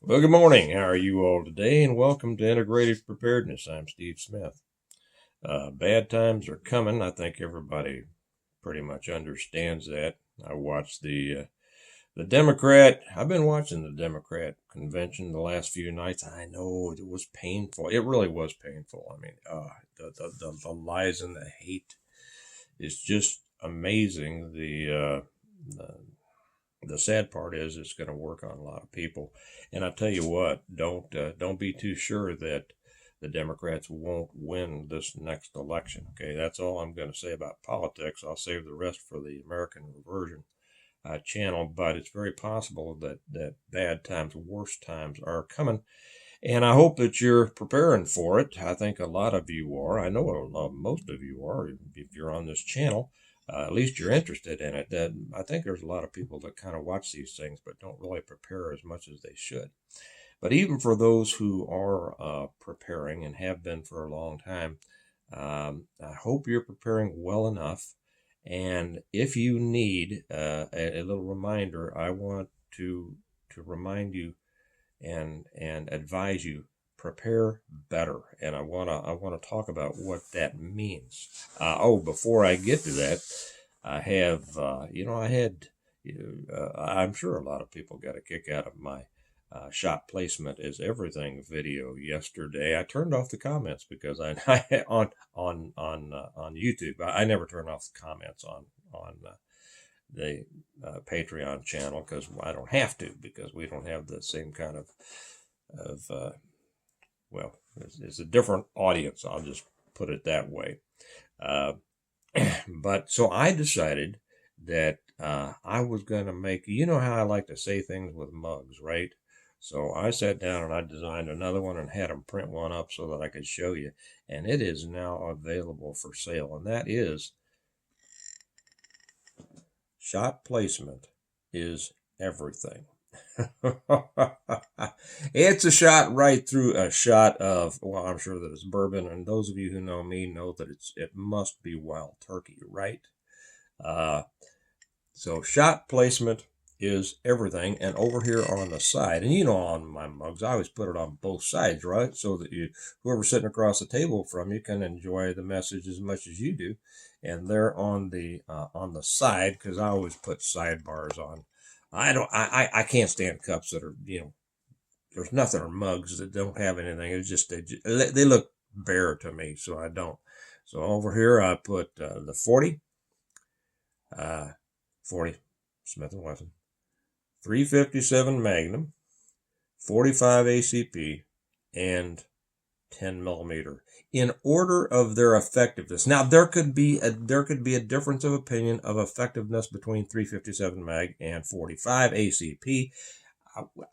Well, good morning. How are you all today? And welcome to Integrated Preparedness. I'm Steve Smith. Bad times are coming. I think everybody pretty much understands that. I watched the Democrat. I've been watching the Democrat convention the last few nights. I know it was painful. It really was painful. I mean, the lies and the hate is just amazing. The sad part is it's going to work on a lot of people. And I tell you what, don't be too sure that the Democrats won't win this next election. Okay, that's all I'm going to say about politics. I'll save the rest for the American Reversion channel. But it's very possible that bad times, worse times are coming. And I hope that you're preparing for it. I think a lot of you are. I know most of you are if you're on this channel. At least you're interested in it. I think there's a lot of people that kind of watch these things but don't really prepare as much as they should. But even for those who are preparing and have been for a long time, I hope you're preparing well enough. And if you need a little reminder, I want to remind you and advise you prepare better. And I want to talk about what that means. Before I get to that, I have I'm sure a lot of people got a kick out of my shot placement is everything video yesterday. I turned off the comments because I on YouTube. I never turn off the comments on the Patreon channel because I don't have to, because we don't have the same kind of it's a different audience. I'll just put it that way. But so I decided that I was going to make, you know how I like to say things with mugs, right? So I sat down and I designed another one and had them print one up so that I could show you. And it is now available for sale. And that is shot placement is everything. It's a shot right through a shot of, well, I'm sure that it's bourbon, and those of you who know me know that it must be wild turkey, right? So shot placement is everything. And over here on the side, and you know, on my mugs, I always put it on both sides, right? So that whoever's sitting across the table from you can enjoy the message as much as you do. And they're on the side, because I always put sidebars on. I can't stand cups that are, there's nothing, or mugs that don't have anything. It's just, they look bare to me, so I don't. So over here I put the 40 Smith & Wesson, 357 Magnum, 45 ACP, and 10 millimeter in order of their effectiveness. Now there could be a difference of opinion of effectiveness between 357 mag and 45 ACP.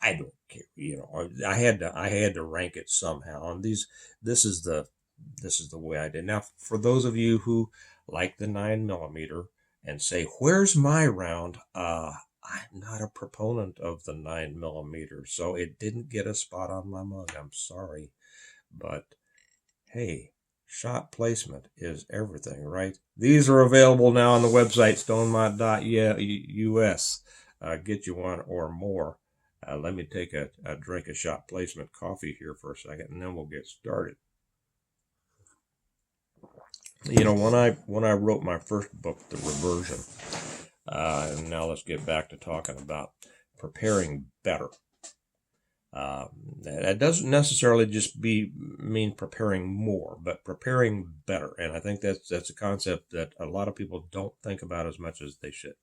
I don't care. I had to rank it somehow. And this is the way I did. Now, for those of you who like the 9 millimeter and say, "Where's my round?" I'm not a proponent of the 9 millimeter, so it didn't get a spot on my mug. I'm sorry. But hey, shot placement is everything, right? These are available now on the website stonemont.us. Get you one or more. Let me take a drink of shot placement coffee here for a second, and then we'll get started. When I wrote my first book, The Reversion, and now let's get back to talking about preparing better. That doesn't necessarily just mean preparing more, but preparing better. And I think that's a concept that a lot of people don't think about as much as they should.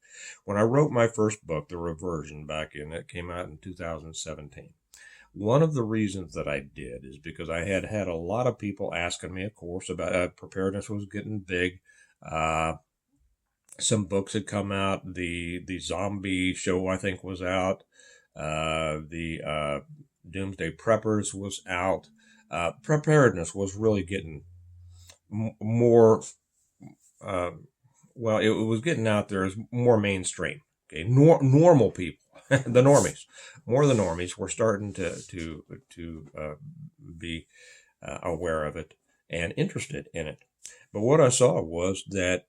When I wrote my first book, The Reversion, it came out in 2017. One of the reasons that I did is because I had a lot of people asking me, of course, about preparedness was getting big. Some books had come out. The zombie show, I think, was out. The Doomsday Preppers was out. Preparedness was really getting more, it was getting out there as more mainstream. Okay, normal people, the normies, more the normies were starting to be aware of it and interested in it. But what I saw was that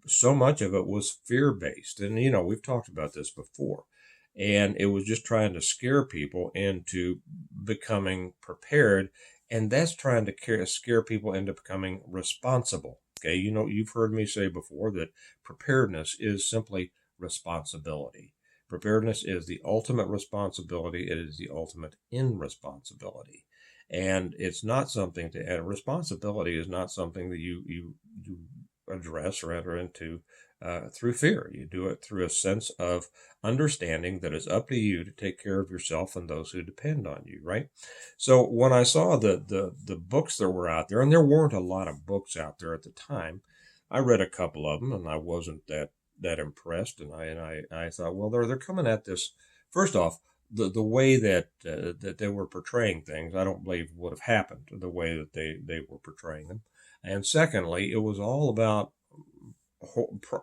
so much of it was fear-based. And, we've talked about this before. And it was just trying to scare people into becoming prepared. And that's trying to scare people into becoming responsible. Okay. You've heard me say before that preparedness is simply responsibility. Preparedness is the ultimate responsibility. It is the ultimate irresponsibility. And it's not something and responsibility is not something that you address or enter into through fear. You do it through a sense of understanding that it's up to you to take care of yourself and those who depend on you, right? So when I saw the books that were out there, and there weren't a lot of books out there at the time, I read a couple of them, and I wasn't that impressed, and I thought, well, they're coming at this. First off, the way that they were portraying things, I don't believe would have happened the way that they were portraying them. And secondly, it was all about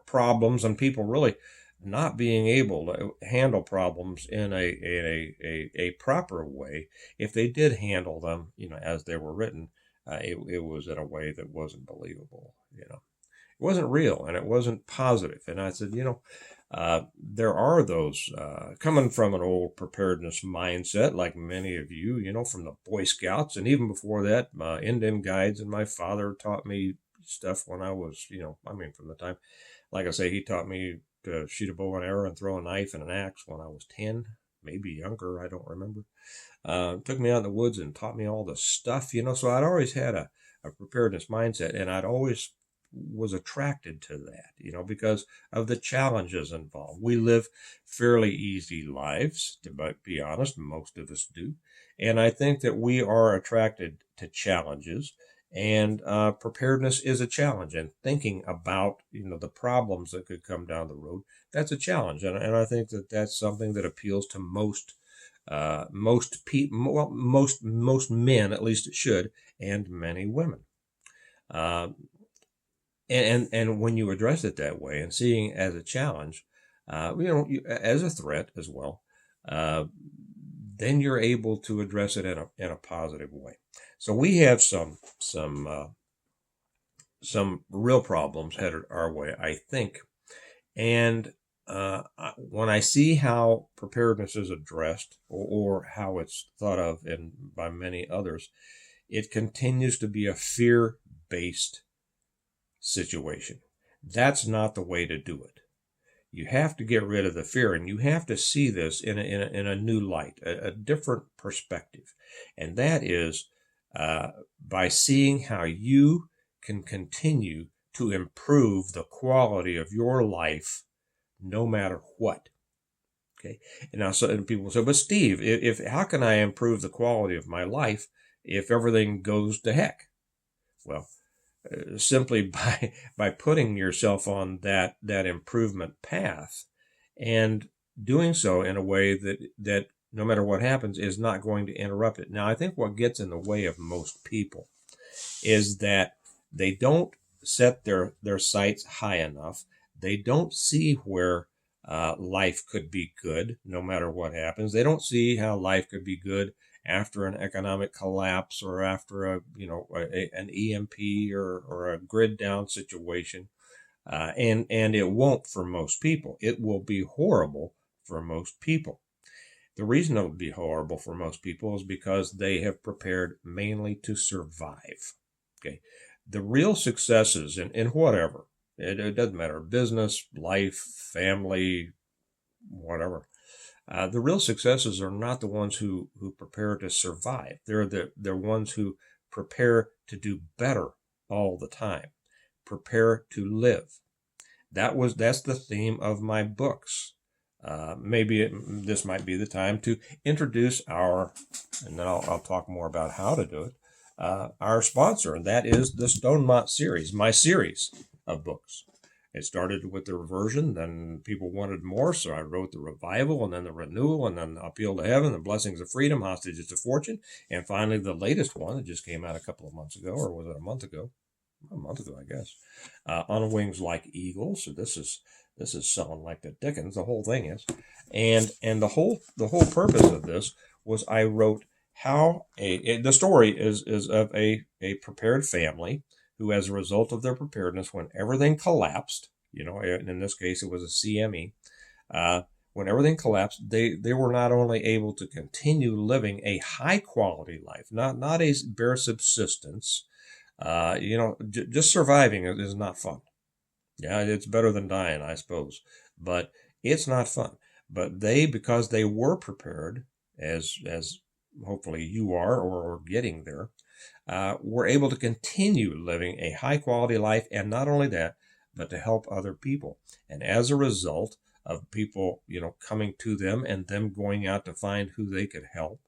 problems and people really not being able to handle problems in a proper way. If they did handle them, as they were written, it was in a way that wasn't believable. It wasn't real and it wasn't positive. And I said, there are those coming from an old preparedness mindset, like many of you, from the Boy Scouts, and even before that, my Indian guides, and my father taught me stuff when I was, from the time, like I say, he taught me to shoot a bow and arrow and throw a knife and an axe when I was 10, maybe younger, I don't remember. Took me out in the woods and taught me all the stuff, so I'd always had a preparedness mindset, and I'd always was attracted to that, because of the challenges involved. We live fairly easy lives, to be honest, most of us do. And I think that we are attracted to challenges, and preparedness is a challenge. And thinking about, the problems that could come down the road, that's a challenge. And I think that that's something that appeals to most people, well, most men, at least it should, and many women. And when you address it that way and seeing it as a challenge, as a threat as well, then you're able to address it in a positive way. So we have some real problems headed our way, I think. And when I see how preparedness is addressed, or how it's thought of by many others, it continues to be a fear-based situation. That's not the way to do it. You have to get rid of the fear, and you have to see this in a new light, a different perspective. And that is by seeing how you can continue to improve the quality of your life no matter what. Okay. And now, and people say, but Steve, if how can I improve the quality of my life if everything goes to heck? Well, simply by putting yourself on that improvement path, and doing so in a way that no matter what happens is not going to interrupt it. Now, I think what gets in the way of most people is that they don't set their sights high enough. They don't see where life could be good no matter what happens. They don't see how life could be good after an economic collapse, or after an EMP or a grid down situation. And it won't for most people. It will be horrible for most people. The reason it will be horrible for most people is because they have prepared mainly to survive. Okay. The real successes in whatever, it doesn't matter, business, life, family, whatever. The real successes are not the ones who prepare to survive. They're ones who prepare to do better all the time. Prepare to live. That's the theme of my books. This might be the time to introduce and then I'll talk more about how to do it, our sponsor, and that is the Stonemont series, my series of books. It started with the reversion, then people wanted more, so I wrote the revival, and then the renewal, and then the appeal to heaven, the blessings of freedom, hostages to fortune, and finally the latest one that just came out a couple of months ago, or was it a month ago? A month ago, I guess. On Wings Like Eagles. So this is selling like the dickens. The whole thing is, and the whole purpose of this was I wrote how the story is of a prepared family who, as a result of their preparedness, when everything collapsed, in this case it was a CME, when everything collapsed, they were not only able to continue living a high quality life, not a bare subsistence. Just surviving is not fun. Yeah, it's better than dying, I suppose, but it's not fun. But because they were prepared, as hopefully you are getting there, were able to continue living a high quality life, and not only that, but to help other people. And as a result of people, coming to them and them going out to find who they could help,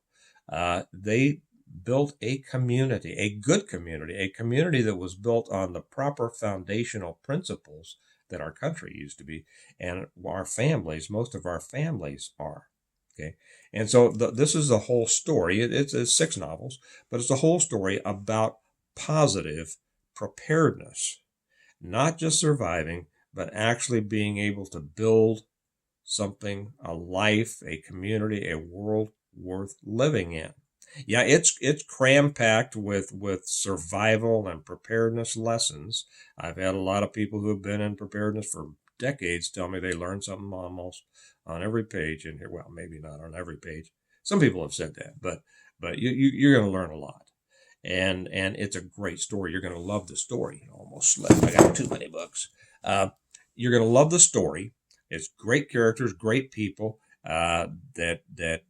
they built a community, a good community, a community that was built on the proper foundational principles that our country used to be, and our families, most of our families are. Okay, and so this is the whole story. It's 6 novels, but it's a whole story about positive preparedness, not just surviving, but actually being able to build something, a life, a community, a world worth living in. Yeah, it's cram packed with survival and preparedness lessons. I've had a lot of people who have been in preparedness for decades tell me they learned something almost on every page in here. Well, maybe not on every page. Some people have said that, but you're going to learn a lot, and it's a great story. You're going to love the story. Almost slept. I got too many books. You're going to love the story. It's great characters, great people. That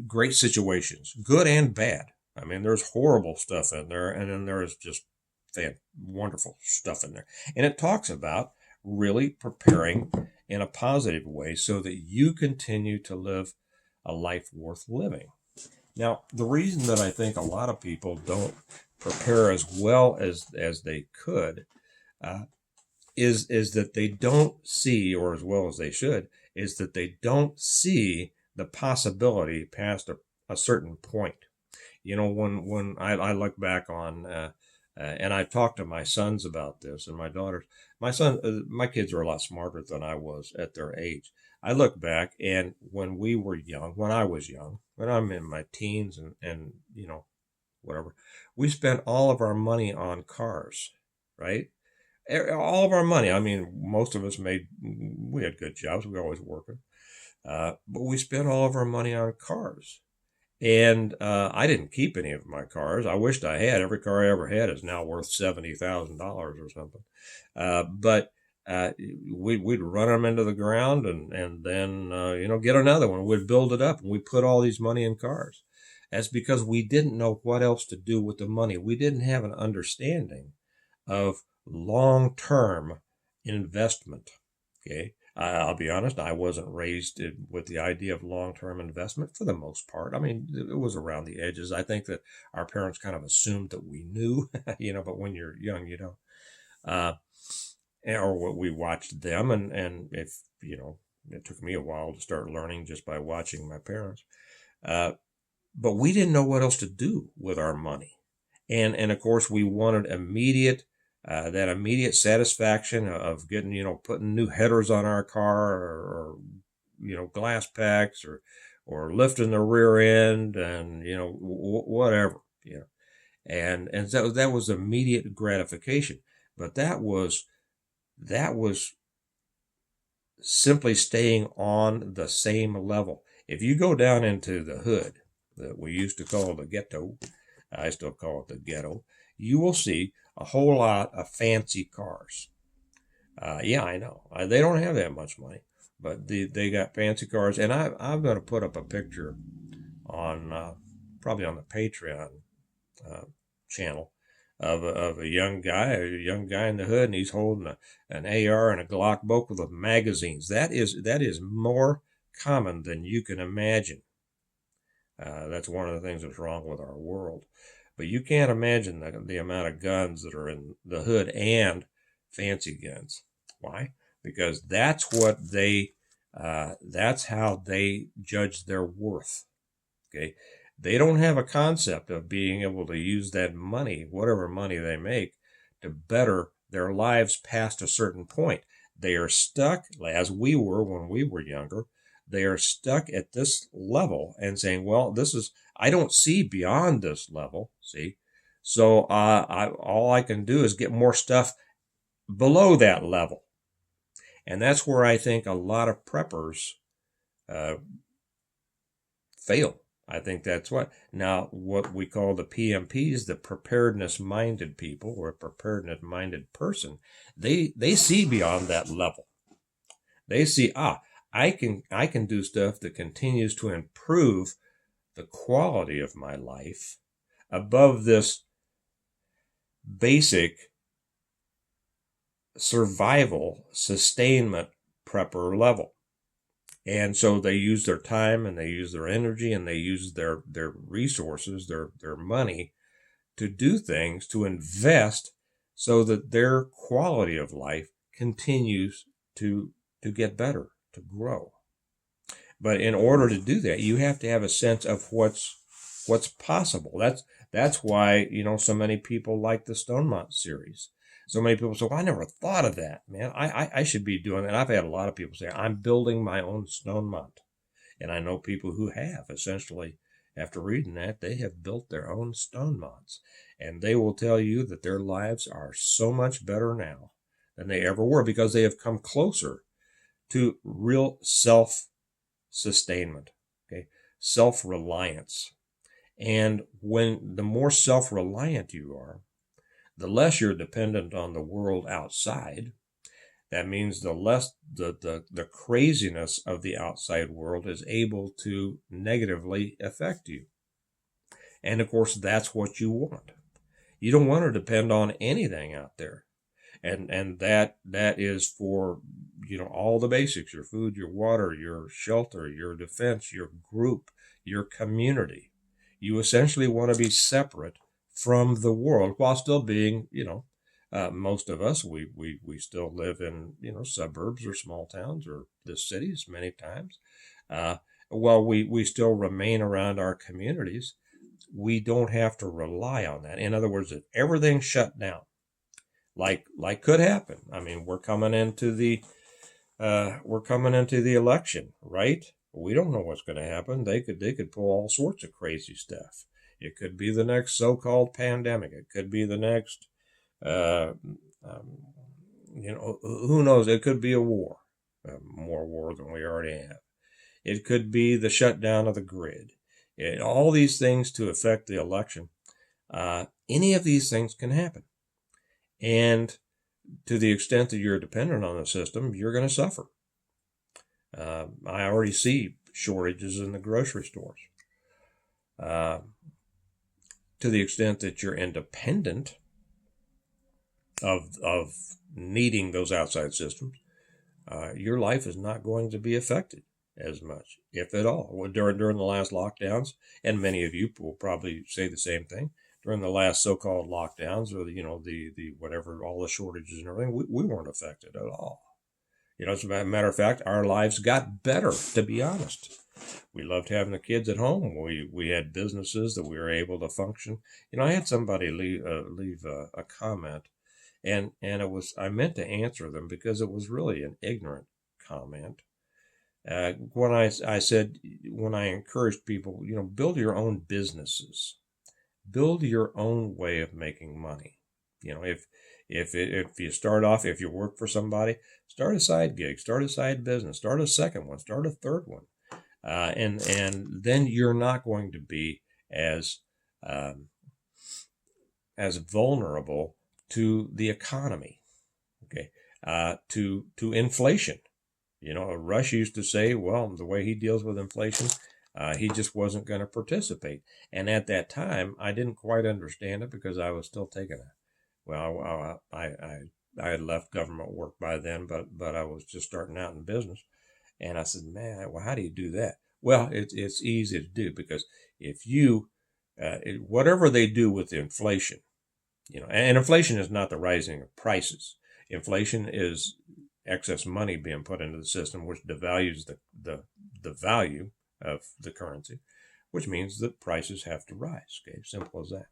great situations, good and bad. I mean, there's horrible stuff in there, and then there's just wonderful stuff in there. And it talks about really preparing in a positive way so that you continue to live a life worth living. Now, the reason that I think a lot of people don't prepare as well as they could uh, is that they don't see, or as well as they should, is that they don't see the possibility past a certain point. When I look back on, and I've talked to my sons about this and my daughters. My kids are a lot smarter than I was at their age. I look back, and when I was young, when I'm in my teens and whatever, we spent all of our money on cars, right? All of our money. I mean, most of us we had good jobs. We were always working. But we spent all of our money on cars. And I didn't keep any of my cars. I wished I had. Every car I ever had is now worth $70,000 or something. But we'd run them into the ground and then, get another one. We'd build it up, and we'd put all these money in cars. That's because we didn't know what else to do with the money. We didn't have an understanding of long-term investment. Okay. I'll be honest, I wasn't raised with the idea of long-term investment for the most part. I mean, it was around the edges. I think that our parents kind of assumed that we knew, but when you're young, you don't. Or what we watched them, and if, it took me a while to start learning just by watching my parents. But we didn't know what else to do with our money. And of course, we wanted that immediate satisfaction of getting, putting new headers on our car, or glass packs, or lifting the rear end, and, whatever, and so that was immediate gratification. But that was simply staying on the same level. If you go down into the hood that we used to call the ghetto, I still call it the ghetto, you will see a whole lot of fancy cars. Yeah, I know. They don't have that much money, but they got fancy cars. And I'm going to put up a picture on probably on the Patreon channel of a young guy in the hood, and he's holding an AR and a Glock, both with magazines. That is more common than you can imagine. That's one of the things that's wrong with our world. But you can't imagine the amount of guns that are in the hood, and fancy guns. Why? Because that's how they judge their worth. Okay. They don't have a concept of being able to use that money, whatever money they make, to better their lives past a certain point. They are stuck, as we were when we were younger. They are stuck at this level and saying, well, I don't see beyond this level. See, so all I can do is get more stuff below that level. And that's where I think a lot of preppers uh, fail. I think that's what we call the PMPs, the preparedness minded people, or a preparedness minded person, they see beyond that level. They see, I can do stuff that continues to improve the quality of my life above this basic survival sustainment prepper level. And so they use their time and they use their energy and they use their resources, their money to do things, to invest so that their quality of life continues to get better, to grow. But in order to do that, you have to have a sense of what's possible. That's why, so many people like the Stonemont series. So many people say, well, I never thought of that, man. I should be doing that. I've had a lot of people say, I'm building my own Stonemont. And I know people who have, essentially, after reading that, they have built their own Stonemonts. And they will tell you that their lives are so much better now than they ever were, because they have come closer to real self-sustainment, okay, self-reliance. And when the more self-reliant you are, the less you're dependent on the world outside. That means the less the craziness of the outside world is able to negatively affect you. And of course, that's what you want. You don't want to depend on anything out there. And that is for, all the basics: your food, your water, your shelter, your defense, your group, your community. You essentially want to be separate from the world while still being, most of us, we still live in, suburbs or small towns or the cities many times. While we still remain around our communities, we don't have to rely on that. In other words, if everything's shut down, like could happen. I mean, we're coming into the election, right? We don't know what's going to happen. They could pull all sorts of crazy stuff. It could be the next so-called pandemic. It could be the next, who knows? It could be a war, more war than we already have. It could be the shutdown of the grid. All these things to affect the election. Any of these things can happen. And to the extent that you're dependent on the system, you're going to suffer. I already see shortages in the grocery stores. To the extent that you're independent of needing those outside systems, your life is not going to be affected as much, if at all. During the last lockdowns, and many of you will probably say the same thing, during the last so-called lockdowns, or the whatever, all the shortages and everything, we weren't affected at all. As a matter of fact, our lives got better, to be honest. We loved having the kids at home. We had businesses that we were able to function. I had somebody leave a comment, and I meant to answer them because it was really an ignorant comment. When I said, when I encouraged people, build your own businesses, build your own way of making money. If you start off, if you work for somebody, start a side gig, start a side business, start a second one, start a third one. And then you're not going to be as vulnerable to the economy, okay, to inflation. Rush used to say, well, the way he deals with inflation, he just wasn't going to participate. And at that time, I didn't quite understand it because I was still taking it. Well, I had left government work by then, but I was just starting out in business. And I said, man, well, how do you do that? Well, it's easy to do, because if you, whatever they do with inflation, and inflation is not the rising of prices. Inflation is excess money being put into the system, which devalues the value of the currency, which means that prices have to rise. Okay, simple as that.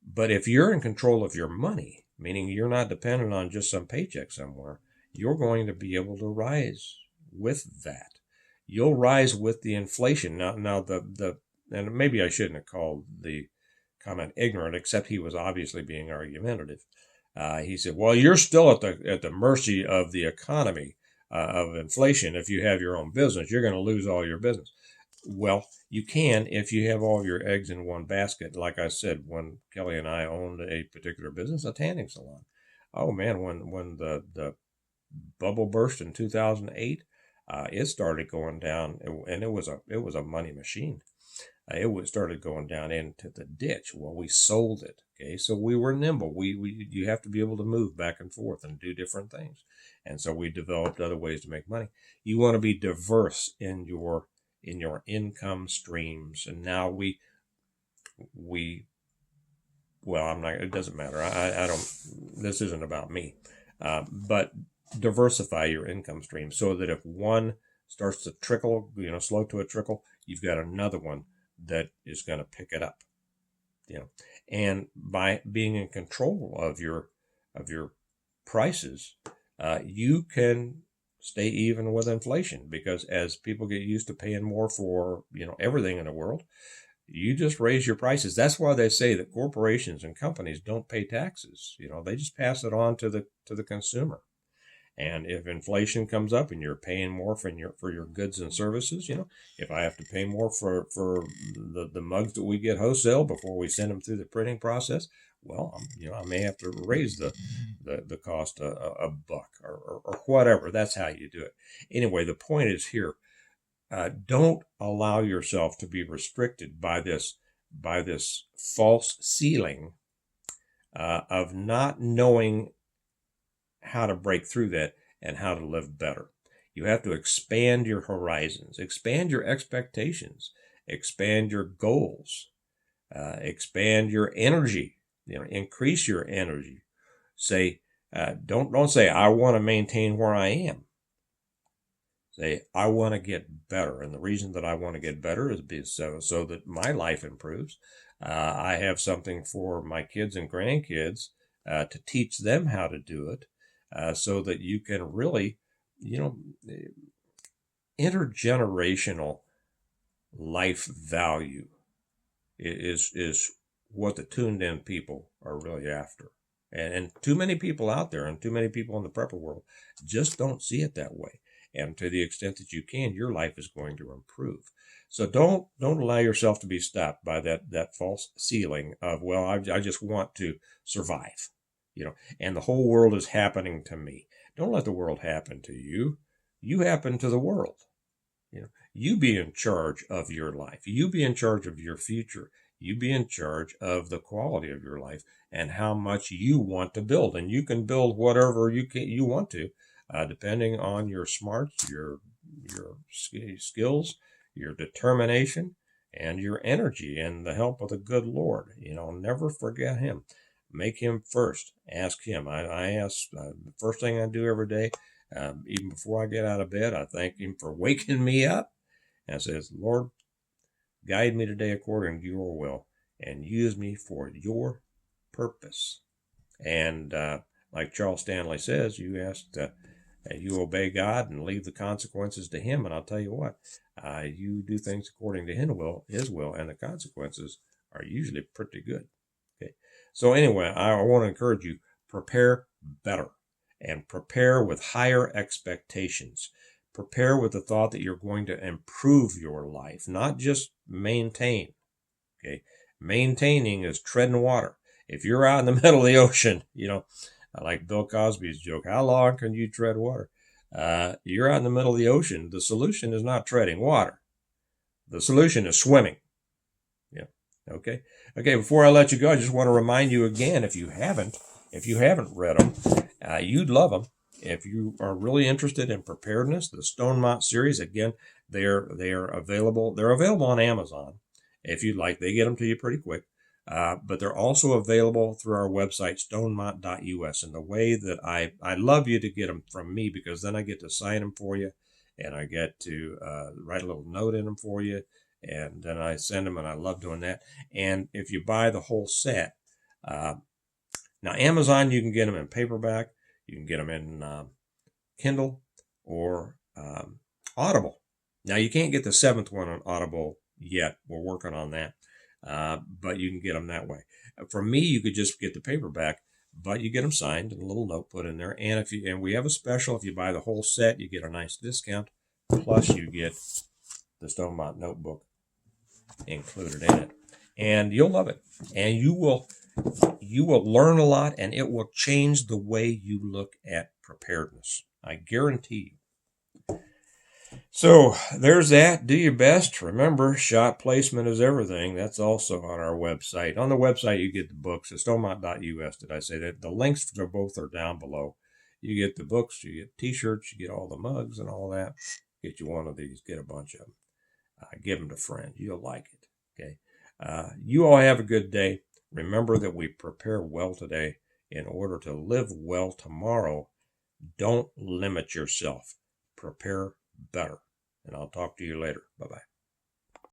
But if you're in control of your money, meaning you're not dependent on just some paycheck somewhere, you're going to be able to rise with that. You'll rise with the inflation. Now and maybe I shouldn't have called the comment ignorant, except he was obviously being argumentative. He said, well, you're still at the mercy of the economy. of inflation. If you have your own business, you're going to lose all your business. Well, you can if you have all of your eggs in one basket. Like I said, when Kelly and I owned a particular business, a tanning salon. Oh man, when the bubble burst in 2008, it started going down, and it was a money machine. It started going down into the ditch. Well, we sold it. Okay, so we were nimble. You have to be able to move back and forth and do different things, and so we developed other ways to make money. You want to be diverse in your income streams, and now we well, I'm not. It doesn't matter. I don't. This isn't about me, but diversify your income stream so that if one starts to trickle, slow to a trickle, you've got another one that is going to pick it up. And by being in control of your prices, you can stay even with inflation, because as people get used to paying more for everything in the world, you just raise your prices. That's why they say that corporations and companies don't pay taxes. They just pass it on to the consumer. And if inflation comes up and you're paying more for your goods and services, if I have to pay more for the mugs that we get wholesale before we send them through the printing process, well, I may have to raise the cost a buck or whatever. That's how you do it. Anyway, the point is here. Don't allow yourself to be restricted by this false ceiling of not knowing how to break through that and how to live better. You have to expand your horizons, expand your expectations, expand your goals, expand your energy. Increase your energy. Say, don't say I want to maintain where I am. Say, I want to get better. And the reason that I want to get better is so that my life improves. I have something for my kids and grandkids to teach them how to do it, so that you can really, intergenerational life value is what the tuned in people are really after. And too many people out there and too many people in the prepper world just don't see it that way. And to the extent that you can, your life is going to improve. So don't allow yourself to be stopped by that false ceiling of, well, I just want to survive, and the whole world is happening to me. Don't let the world happen to you. You happen to the world. You be in charge of your life. You be in charge of your future. You be in charge of the quality of your life and how much you want to build. And you can build whatever you want to, depending on your smarts, your skills, your determination, and your energy, and the help of the good Lord. Never forget Him. Make Him first. Ask Him. I ask, the first thing I do every day, even before I get out of bed, I thank Him for waking me up. And I says, Lord, guide me today according to your will and use me for your purpose. And like Charles Stanley says, you obey God and leave the consequences to Him. And I'll tell you what, you do things according to His will, and the consequences are usually pretty good. Okay. So anyway, I want to encourage you, prepare better and prepare with higher expectations. Prepare with the thought that you're going to improve your life, not just maintain. Okay. Maintaining is treading water. If you're out in the middle of the ocean, I like Bill Cosby's joke, how long can you tread water? You're out in the middle of the ocean. The solution is not treading water. The solution is swimming. Yeah. Okay. Before I let you go, I just want to remind you again, if you haven't read them, you'd love them. If you are really interested in preparedness, the Stonemont series, again, they are available. They're available on Amazon. If you'd like, they get them to you pretty quick. But they're also available through our website, stonemont.us. And the way that I love you to get them from me, because then I get to sign them for you, and I get to write a little note in them for you, and then I send them, and I love doing that. And if you buy the whole set, now Amazon, you can get them in paperback, you can get them in Kindle or Audible. Now you can't get the 7th one on Audible yet. We're working on that. But you can get them that way. For me, you could just get the paperback, but you get them signed and a little note put in there. And we have a special, if you buy the whole set, you get a nice discount. Plus you get the Stonemont notebook included in it. And you'll love it. And you will learn a lot, and it will change the way you look at preparedness. I guarantee you. So there's that. Do your best. Remember, shot placement is everything. That's also on our website. On the website, you get the books. It's stomont.us. Did I say that? The links for both are down below. You get the books, you get t-shirts, you get all the mugs and all that. Get you one of these. Get a bunch of them. Give them to friends. You'll like it. Okay. You all have a good day. Remember that we prepare well today in order to live well tomorrow. Don't limit yourself. Prepare better. And I'll talk to you later. Bye-bye.